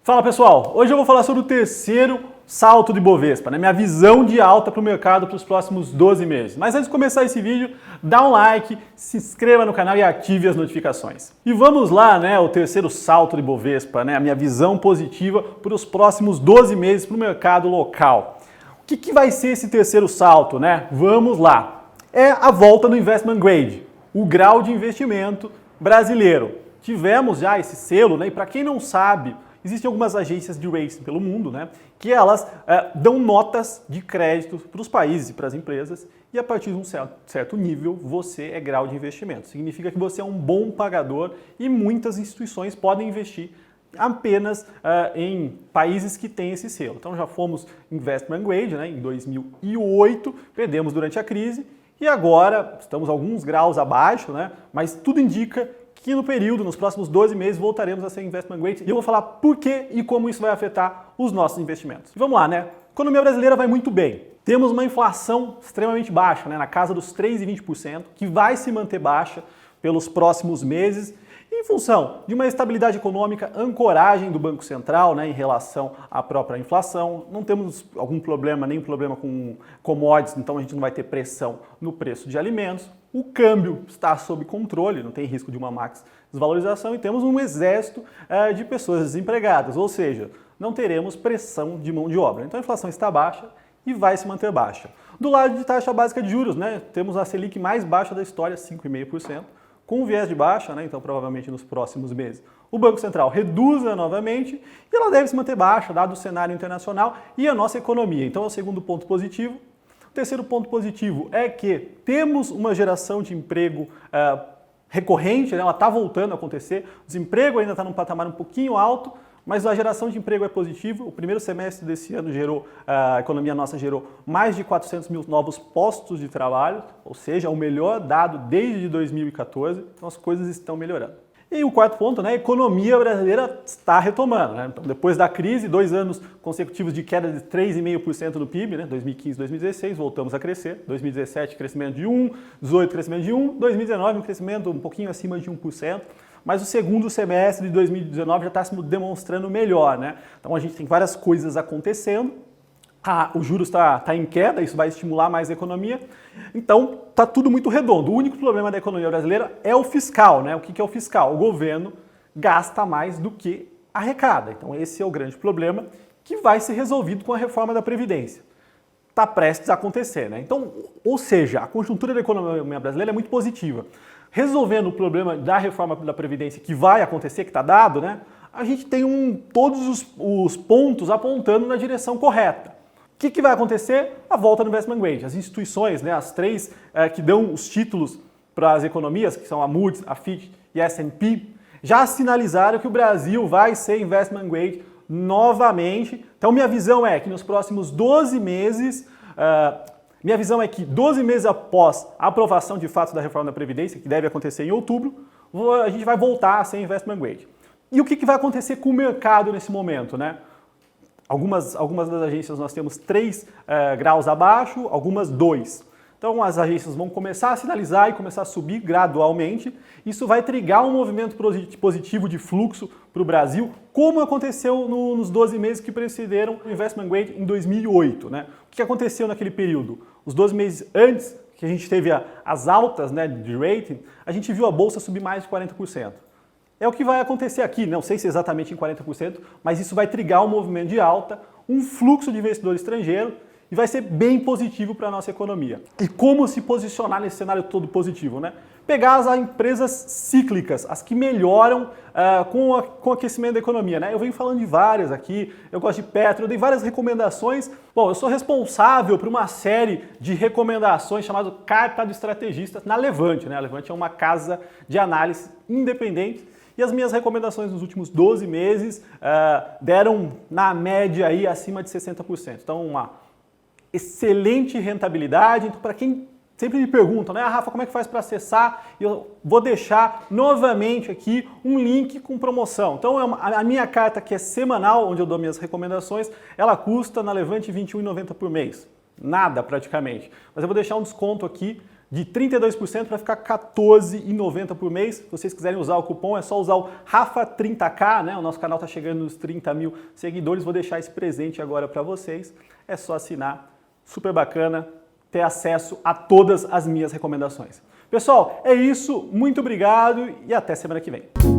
Fala pessoal, hoje eu vou falar sobre o terceiro salto de Bovespa, minha visão de alta para o mercado para os próximos 12 meses. Mas antes de começar esse vídeo, dá um like, se inscreva no canal e ative as notificações. E vamos lá, o terceiro salto de Bovespa, a minha visão positiva para os próximos 12 meses para o mercado local. O que vai ser esse terceiro salto, Vamos lá. É a volta do investment grade, o grau de investimento brasileiro. Tivemos já esse selo, e para quem não sabe, existem algumas agências de rating pelo mundo, que elas dão notas de crédito para os países e para as empresas e a partir de um certo nível você é grau de investimento. Significa que você é um bom pagador e muitas instituições podem investir apenas em países que têm esse selo. Então já fomos investment grade em 2008, perdemos durante a crise e agora estamos alguns graus abaixo, mas tudo indica que no período, nos próximos 12 meses, voltaremos a ser investment grade. E eu vou falar por que e como isso vai afetar os nossos investimentos. Vamos lá, A economia brasileira vai muito bem. Temos uma inflação extremamente baixa, na casa dos 3,20%, que vai se manter baixa pelos próximos meses, em função de uma estabilidade econômica, ancoragem do Banco Central em relação à própria inflação. Não temos nenhum problema com commodities, então a gente não vai ter pressão no preço de alimentos. O câmbio está sob controle, não tem risco de uma max desvalorização e temos um exército de pessoas desempregadas, ou seja, não teremos pressão de mão de obra. Então a inflação está baixa e vai se manter baixa. Do lado de taxa básica de juros, temos a Selic mais baixa da história, 5,5%. Com viés de baixa, então provavelmente nos próximos meses, o Banco Central reduza novamente e ela deve se manter baixa, dado o cenário internacional e a nossa economia. Então é o segundo ponto positivo. O terceiro ponto positivo é que temos uma geração de emprego recorrente, ela está voltando a acontecer, o desemprego ainda está num patamar um pouquinho alto, mas a geração de emprego é positiva. O primeiro semestre desse ano a economia nossa gerou mais de 400 mil novos postos de trabalho, ou seja, o melhor dado desde 2014, então as coisas estão melhorando. E o quarto ponto, a economia brasileira está retomando. Então, depois da crise, 2 anos consecutivos de queda de 3,5% no PIB, 2015 e 2016, voltamos a crescer. 2017, crescimento de 1%, 2018, crescimento de 1%, 2019, um crescimento um pouquinho acima de 1%. Mas o segundo semestre de 2019 já está se demonstrando melhor, Então a gente tem várias coisas acontecendo, o juros está em queda, isso vai estimular mais a economia, então está tudo muito redondo. O único problema da economia brasileira é o fiscal, O que é o fiscal? O governo gasta mais do que arrecada, então esse é o grande problema que vai ser resolvido com a reforma da Previdência. Está prestes a acontecer, Então, ou seja, a conjuntura da economia brasileira é muito positiva. Resolvendo o problema da reforma da Previdência que vai acontecer, que está dado, a gente tem todos os pontos apontando na direção correta. O que vai acontecer? A volta do investment grade. As instituições, as três que dão os títulos para as economias, que são a Moody's, a Fitch e a S&P, já sinalizaram que o Brasil vai ser investment grade novamente. Então minha visão é que nos próximos 12 meses... Minha visão é que 12 meses após a aprovação de fato da reforma da Previdência, que deve acontecer em outubro, a gente vai voltar a ser investment grade. E o que vai acontecer com o mercado nesse momento, Algumas das agências nós temos 3 graus abaixo, algumas 2. Então as agências vão começar a sinalizar e começar a subir gradualmente. Isso vai trigar um movimento positivo de fluxo para o Brasil, como aconteceu nos 12 meses que precederam o investment grade em 2008. O que aconteceu naquele período? Os 12 meses antes que a gente teve as altas de rating, a gente viu a bolsa subir mais de 40%. É o que vai acontecer aqui, não sei se exatamente em 40%, mas isso vai trigar um movimento de alta, um fluxo de investidor estrangeiro, e vai ser bem positivo para a nossa economia. E como se posicionar nesse cenário todo positivo, Pegar as empresas cíclicas, as que melhoram com o aquecimento da economia, Eu venho falando de várias aqui, eu gosto de Petro, eu dei várias recomendações. Bom, eu sou responsável por uma série de recomendações chamada Carta do Estrategista na Levante, A Levante é uma casa de análise independente. E as minhas recomendações nos últimos 12 meses deram, na média, aí, acima de 60%. Então, uma excelente rentabilidade. Então, para quem sempre me perguntam, Rafa, como é que faz para acessar? Eu vou deixar novamente aqui um link com promoção. Então, a minha carta, que é semanal, onde eu dou minhas recomendações, ela custa na Levante R$ 21,90 por mês. Nada, praticamente. Mas eu vou deixar um desconto aqui de 32% para ficar R$14,90 por mês. Se vocês quiserem usar o cupom, é só usar o Rafa30K, né? O nosso canal está chegando nos 30 mil seguidores. Vou deixar esse presente agora para vocês. É só assinar. Super bacana ter acesso a todas as minhas recomendações. Pessoal, é isso. Muito obrigado e até semana que vem.